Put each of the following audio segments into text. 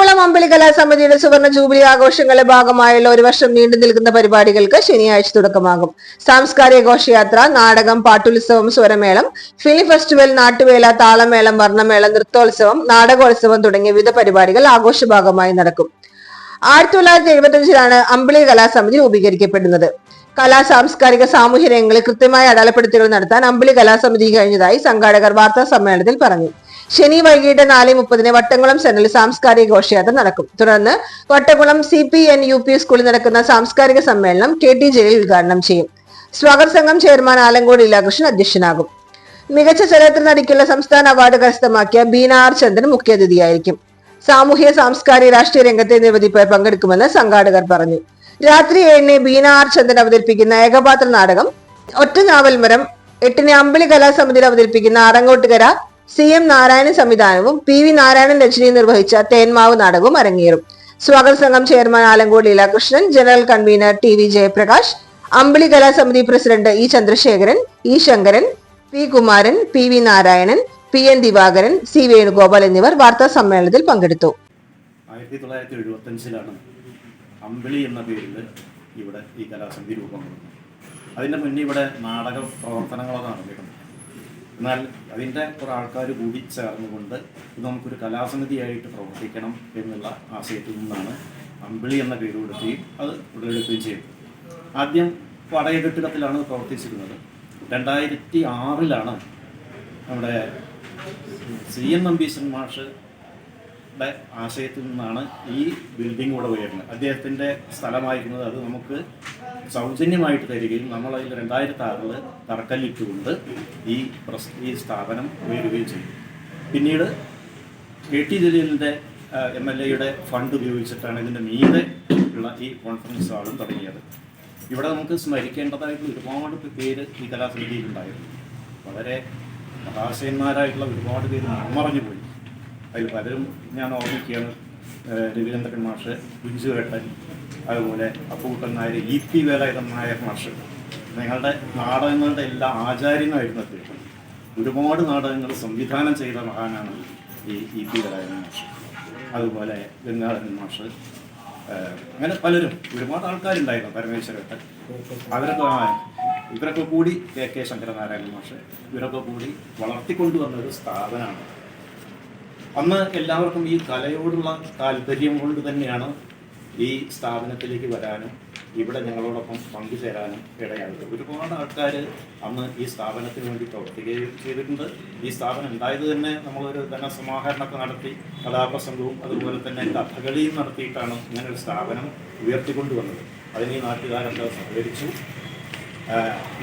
വട്ടക്കുളം അമ്പിളി കലാസമിതിയുടെ സുവർണ ജൂബിലി ആഘോഷങ്ങളുടെ ഭാഗമായുള്ള ഒരു വർഷം നീണ്ടു നിൽക്കുന്ന പരിപാടികൾക്ക് ശനിയാഴ്ച തുടക്കമാകും. സാംസ്കാരിക ഘോഷയാത്ര, നാടകം, പാട്ടുത്സവം, സ്വരമേളം, ഫിലിം ഫെസ്റ്റിവൽ, നാട്ടുവേല, താളമേളം, വർണ്ണമേളം, നൃത്തോത്സവം, നാടകോത്സവം തുടങ്ങിയ വിവിധ പരിപാടികൾ ആഘോഷ ഭാഗമായി നടക്കും. 1975 അമ്പിളി കലാസമിതി രൂപീകരിക്കപ്പെടുന്നത്. സാംസ്കാരിക സാമൂഹ്യ രംഗങ്ങളിൽ കൃത്യമായ അടയാളപ്പെടുത്തലുകൾ നടത്താൻ അമ്പിളി കലാസമിതി കഴിഞ്ഞതായി സംഘാടകർ വാർത്താ സമ്മേളനത്തിൽ പറഞ്ഞു. ശനി വൈകിട്ട് 4:30 വട്ടംകുളം സെന്ററിൽ സാംസ്കാരിക ഘോഷയാത്ര നടക്കും. തുടർന്ന് വട്ടംകുളം CPN UP സ്കൂളിൽ നടക്കുന്ന സാംസ്കാരിക സമ്മേളനം KT ജലീൽ ഉദ്ഘാടനം ചെയ്യും. സ്വാഗത സംഘം ചെയർമാൻ ആലങ്കോട് ലീലാകൃഷ്ണൻ അധ്യക്ഷനാകും. മികച്ച ചലച്ചിത്ര നടിക്കുള്ള സംസ്ഥാന അവാർഡ് കരസ്ഥമാക്കിയ ബീന R ചന്ദ്രൻ മുഖ്യാതിഥിയായിരിക്കും. സാമൂഹ്യ, സാംസ്കാരിക, രാഷ്ട്രീയ രംഗത്തെ നിരവധി പേർ പങ്കെടുക്കുമെന്ന് സംഘാടകർ പറഞ്ഞു. രാത്രി 7 ബീന R ചന്ദ്രൻ അവതരിപ്പിക്കുന്ന ഏകപാത്ര നാടകം ഒറ്റ നാവൽമരം, 8 അമ്പിളി കലാസമിതിയിൽ അവതരിപ്പിക്കുന്ന അറങ്ങോട്ടുകര CM നാരായണൻ സംവിധാനവും PV നാരായണൻ രചനയും നിർവഹിച്ച തേന്മാവ് നാടകവും അരങ്ങേറും. സ്വാഗത സംഘം chairman Alankode Leelakrishnan, general convener TV Jayaprakash, Ambili Kalasamithi president E Chandrasekharan, E Sankaran, P Kumaran, PV Narayanan, PN Divakaran, C Venugopal എന്നിവർ വാർത്താ സമ്മേളനത്തിൽ പങ്കെടുത്തു. 1975 അമ്പിളി എന്ന പേരിൽ ഇവിടെ ഈ കലാസമിതി രൂപം കൊള്ളുന്നു. അതിൻ്റെ മുന്നേ ഇവിടെ നാടക പ്രവർത്തനങ്ങളൊക്കെ നടന്നിട്ടുണ്ട്. എന്നാൽ അതിൻ്റെ കുറേ ആൾക്കാർ കൂടി ചേർന്നുകൊണ്ട് ഇത് നമുക്കൊരു കലാസമിതിയായിട്ട് പ്രവർത്തിക്കണം എന്നുള്ള ആശയത്തിൽ നിന്നാണ് അമ്പിളി എന്ന പേര് കൊടുക്കുകയും അത് ഉടലെടുക്കുകയും ചെയ്തത്. ആദ്യം പടയകെട്ടിടത്തിലാണ് പ്രവർത്തിച്ചിരുന്നത്. 2006 നമ്മുടെ CN നമ്പീശൻ മാഷ് ആശയത്തിൽ നിന്നാണ് ഈ ബിൽഡിംഗ് ഇവിടെ വരുന്നത്. അദ്ദേഹത്തിൻ്റെ സ്ഥലമായിരുന്നത്. അത് നമുക്ക് സൗജന്യമായിട്ട് തരികയും നമ്മളതിൽ 2006 തറക്കല്ലിട്ടുകൊണ്ട് ഈ സ്ഥാപനം ഉയരുകയും ചെയ്തു. പിന്നീട് KT ജലീലിൻ്റെ MLA ഫണ്ട് ഉപയോഗിച്ചിട്ടാണ് ഇതിൻ്റെ മീതെ ഉള്ള ഈ കോൺഫറൻസ് ഹാളും തുടങ്ങിയത്. ഇവിടെ നമുക്ക് സ്മരിക്കേണ്ടതായിട്ടുള്ള ഒരുപാട് പേര് ഈ കലാസമിതിയിലുണ്ടായിരുന്നു. വളരെ മഹാശയന്മാരായിട്ടുള്ള ഒരുപാട് പേര് മൺമറഞ്ഞു പോയി. അതിൽ പലരും ഞാൻ ഓർമ്മിക്കുകയാണ്. രവീന്ദ്രൻ മാഷ്, കുഞ്ചുവേട്ടൻ, അതുപോലെ അപ്പൂട്ടൻ നായർ, EP വേലായുധൻ നായർ മാഷ്. ഞങ്ങളുടെ നാടകങ്ങളുടെ എല്ലാ ആചാര്യനായിരുന്നു അദ്ദേഹം. ഒരുപാട് നാടകങ്ങൾ സംവിധാനം ചെയ്ത മഹാനാണ് ഈ EP വേലായുധൻ മാഷ്. അതുപോലെ ഗംഗാധരൻ മാഷ്, അങ്ങനെ പലരും ഒരുപാട് ആൾക്കാരുണ്ടായിരുന്നു. പരമേശ്വരേട്ടൻ, ഇവരൊക്കെ കൂടി KK ശങ്കരനാരായണൻ മാഷ്, ഇവരൊക്കെ കൂടി വളർത്തിക്കൊണ്ടുവന്നൊരു സ്ഥാപനമാണ്. അന്ന് എല്ലാവർക്കും ഈ കലയോടുള്ള താല്പര്യം കൊണ്ട് തന്നെയാണ് ഈ സ്ഥാപനത്തിലേക്ക് വരാനും ഇവിടെ ഞങ്ങളോടൊപ്പം പങ്കുചേരാനും ഇടയായത്. ഒരുപാട് ആൾക്കാർ അന്ന് ഈ സ്ഥാപനത്തിന് വേണ്ടി പ്രവർത്തിക്കുകയും ചെയ്തിട്ടുണ്ട്. ഈ സ്ഥാപനം ഉണ്ടായത് തന്നെ നമ്മളൊരു ധനസമാഹരണമൊക്കെ നടത്തി കലാപ്രസംഗവും അതുപോലെ തന്നെ കഥകളിയും നടത്തിയിട്ടാണ് ഇങ്ങനൊരു സ്ഥാപനം ഉയർത്തിക്കൊണ്ടുവന്നത്. അതിന് ഈ നാട്ടുകാരൊക്കെ സഹകരിച്ചു.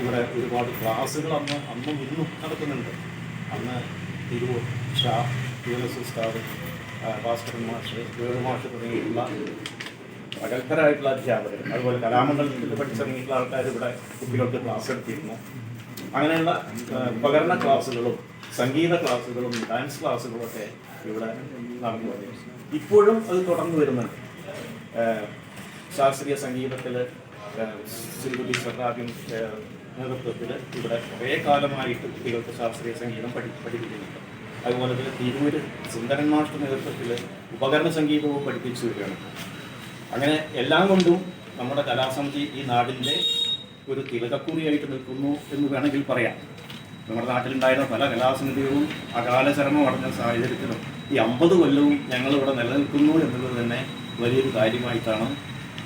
ഇവിടെ ഒരുപാട് ക്ലാസ്സുകൾ അന്നും ഇന്നും നടക്കുന്നുണ്ട്. അന്ന് തിരൂർ ഷാ, ഉസ്താദ്, ഭാസ്കരൻ മാഷ്, വേണുമാഷ് തുടങ്ങിയിട്ടുള്ള പ്രഗത്ഭരായിട്ടുള്ള അധ്യാപകർ, അതുപോലെ കലാമണ്ഡലത്തിൽ പഠിച്ചിറങ്ങിയിട്ടുള്ള ആൾക്കാർ ഇവിടെ കുട്ടികൾക്ക് ക്ലാസ് എടുത്തിരുന്നു. അങ്ങനെയുള്ള ഉപകരണ ക്ലാസ്സുകളും സംഗീത ക്ലാസ്സുകളും ഡാൻസ് ക്ലാസ്സുകളൊക്കെ ഇവിടെ നടന്നു വന്നു. ഇപ്പോഴും അത് തുടർന്നു വരുന്നുണ്ട്. ശാസ്ത്രീയ സംഗീതത്തിൽ ശ്രീകുട്ടി സർദാബിൻ നേതൃത്വത്തിൽ ഇവിടെ കുറേ കാലമായിട്ട് കുട്ടികൾക്ക് ശാസ്ത്രീയ സംഗീതം പഠിപ്പിക്കുന്നുണ്ട്. അതുപോലെ തന്നെ തിരൂര് സുന്ദരൻ മാഷ്ട നേതൃത്വത്തിൽ ഉപകരണ സംഗീതവും പഠിപ്പിച്ചു വരികയാണ്. അങ്ങനെ എല്ലാം കൊണ്ടും നമ്മുടെ കലാസമിതി ഈ നാടിൻ്റെ ഒരു തിലകക്കുറിയായിട്ട് നിൽക്കുന്നു എന്ന് വേണമെങ്കിൽ പറയാം. നമ്മുടെ നാട്ടിലുണ്ടായിരുന്ന പല കലാസമിതികളും അകാലചരമം അടഞ്ഞ സാഹചര്യത്തിലും ഈ 50 കൊല്ലവും ഞങ്ങളിവിടെ നിലനിൽക്കുന്നു എന്നുള്ളത് തന്നെ വലിയൊരു കാര്യമായിട്ടാണ്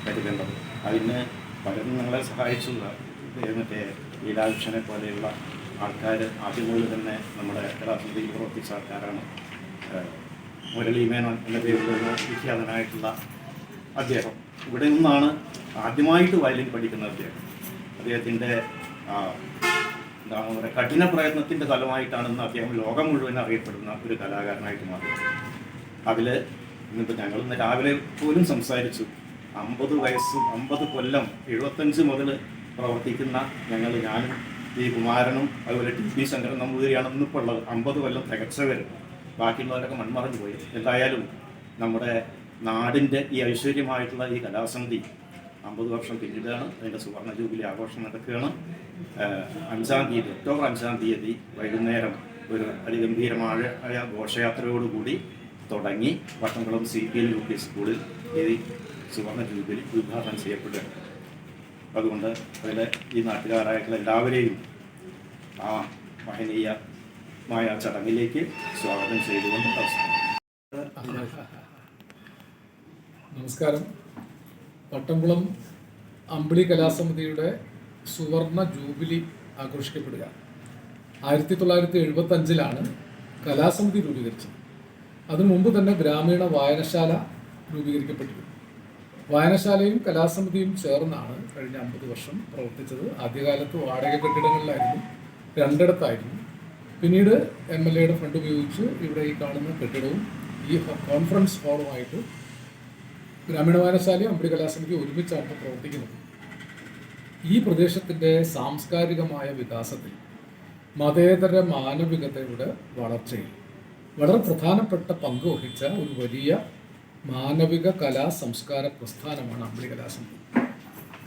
കരുതേണ്ടത്. അതിന് പലരും ഞങ്ങളെ സഹായിച്ചു. മറ്റേ ലീലാകൃഷ്ണനെ പോലെയുള്ള ആൾക്കാർ ആദ്യം മുതൽ തന്നെ നമ്മുടെ കലാസമിതിയിൽ പ്രവർത്തിച്ച ആൾക്കാരാണ്. മുരളി മേനോൻ എന്ന പേരിൽ നിന്ന് വിഖ്യാതനായിട്ടുള്ള അദ്ദേഹം ഇവിടെ നിന്നാണ് ആദ്യമായിട്ട് വയലിൻ പഠിക്കുന്ന അദ്ദേഹത്തിൻ്റെ എന്താണ് പറയുക, കഠിന പ്രയത്നത്തിൻ്റെ ഫലമായിട്ടാണെന്ന് അദ്ദേഹം ലോകം മുഴുവൻ അറിയപ്പെടുന്ന ഒരു കലാകാരനായിട്ട് മാറിയത്. അതിൽ ഇന്നിപ്പോൾ ഞങ്ങളിന്ന് രാവിലെ പോലും സംസാരിച്ചു. 50 വയസ്സും 50 കൊല്ലം 75 മുതൽ പ്രവർത്തിക്കുന്ന ഞാനും ഈ കുമാരനും അതുപോലെ TP ശങ്കരൻ നമ്പൂതിരിയാണ് ഇന്നിപ്പോൾ ഉള്ളത്. 50 കൊല്ലം തികച്ചവർ. ബാക്കിയുള്ളവരൊക്കെ മൺമറഞ്ഞു പോയി. എന്തായാലും നമ്മുടെ നാടിൻ്റെ ഈ ഐശ്വര്യമായിട്ടുള്ള ഈ കലാസമിതി 50 വർഷം പിന്നിടാണ്. അതിൻ്റെ സുവർണ ജൂബിലി ആഘോഷം നടക്കുകയാണ്. 5-ാം തീയതി, ഒക്ടോബർ 5-ാം തീയതി വൈകുന്നേരം ഒരു അതിഗംഭീരമായ ഘോഷയാത്രയോടുകൂടി തുടങ്ങി വട്ടംകുളം CPL UP സ്കൂളിൽ ഈ സുവർണ ജൂബിലി ഉദ്ഘാടനം ചെയ്യപ്പെടുകയാണ്. അതുകൊണ്ട് അതിൽ ഈ നാട്ടുകാരായിട്ടുള്ള എല്ലാവരെയും ആ മഹനീയമായ ചടങ്ങിലേക്ക് സ്വാഗതം ചെയ്തുകൊണ്ട് അവസാനം. നമസ്കാരം. വട്ടംകുളം അമ്പിളി കലാസമിതിയുടെ സുവർണ ജൂബിലി ആഘോഷിക്കപ്പെടുക 1975-ലാണ് കലാസമിതി രൂപീകരിച്ചത്. അതിനു മുമ്പ് തന്നെ ഗ്രാമീണ വായനശാല രൂപീകരിക്കപ്പെട്ടിരുന്നു. വായനശാലയും കലാസമിതിയും ചേർന്നാണ് കഴിഞ്ഞ 50 വർഷം പ്രവർത്തിച്ചത്. ആദ്യകാലത്ത് വാടക കെട്ടിടങ്ങളിലായിരുന്നു, 2 പിന്നീട് MLA ഫണ്ട് ഉപയോഗിച്ച് ഇവിടെ ഈ കാണുന്ന കെട്ടിടവും ഈ കോൺഫറൻസ് ഹാളുമായിട്ട് ഗ്രാമീണ വായനശാലയും അമ്പിളി കലാസമിതി ഒരുമിച്ചാണ് പ്രവർത്തിക്കുന്നത്. ഈ പ്രദേശത്തിൻ്റെ സാംസ്കാരികമായ വികാസത്തിൽ മതേതര മാനവികതയുടെ വളർച്ചയിൽ വളരെ പ്രധാനപ്പെട്ട പങ്ക് വഹിച്ച ഒരു വലിയ മാനവിക കലാ സംസ്കാര പ്രസ്ഥാനമാണ് അമ്പിളി കലാസമിതി.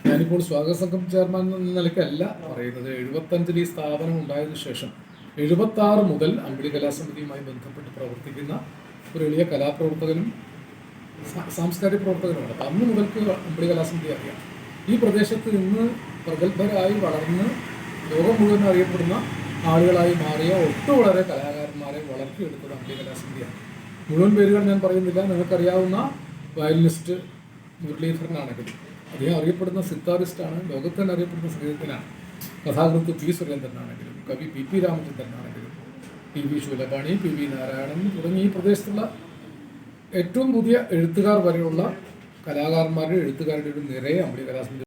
ഞാനിപ്പോൾ സ്വാഗത സംഘം ചെയർമാൻ എന്ന നിലയ്ക്കല്ല പറയുന്നത്. 75-ൽ ഈ സ്ഥാപനം ഉണ്ടായതിനു ശേഷം 76 മുതൽ അമ്പിളി കലാസമിതിയുമായി ബന്ധപ്പെട്ട് പ്രവർത്തിക്കുന്ന ഒരു വലിയ കലാപ്രവർത്തകനും സാംസ്കാരിക പ്രവർത്തകനുമാണ്. അപ്പം അന്ന് മുതൽക്ക് അമ്പിളി കലാസമിതി അറിയാം. ഈ പ്രദേശത്ത് ഇന്ന് പ്രഗത്ഭരായി വളർന്ന് ലോകം മുഴുവൻ അറിയപ്പെടുന്ന ആളുകളായി മാറിയ വളരെ കലാകാരന്മാരെ വളർത്തിയെടുത്തത് അമ്പിളി കലാസമിതിയാണ്. മുഴുവൻ പേരുകൾ ഞാൻ പറയുന്നില്ല. നിങ്ങൾക്കറിയാവുന്ന വയലിനിസ്റ്റ് മുരളീധരനാണെങ്കിലും, അദ്ദേഹം അറിയപ്പെടുന്ന സിത്താറിസ്റ്റാണ്, ലോകത്ത് തന്നെ അറിയപ്പെടുന്ന സംഗീതത്തിനാണ്. കഥാകൃത്ത് P. സുരേന്ദ്രനാണെങ്കിലും, കവി P. രാമചന്ദ്രനാണെങ്കിലും, P.V. Shoolapani, P.V. Narayanan തുടങ്ങി ഈ പ്രദേശത്തുള്ള ഏറ്റവും പുതിയ എഴുത്തുകാർ വരെയുള്ള കലാകാരന്മാരുടെ എഴുത്തുകാരുടെ ഒരു നിരയെ അമ്പിളി കലാസമിതി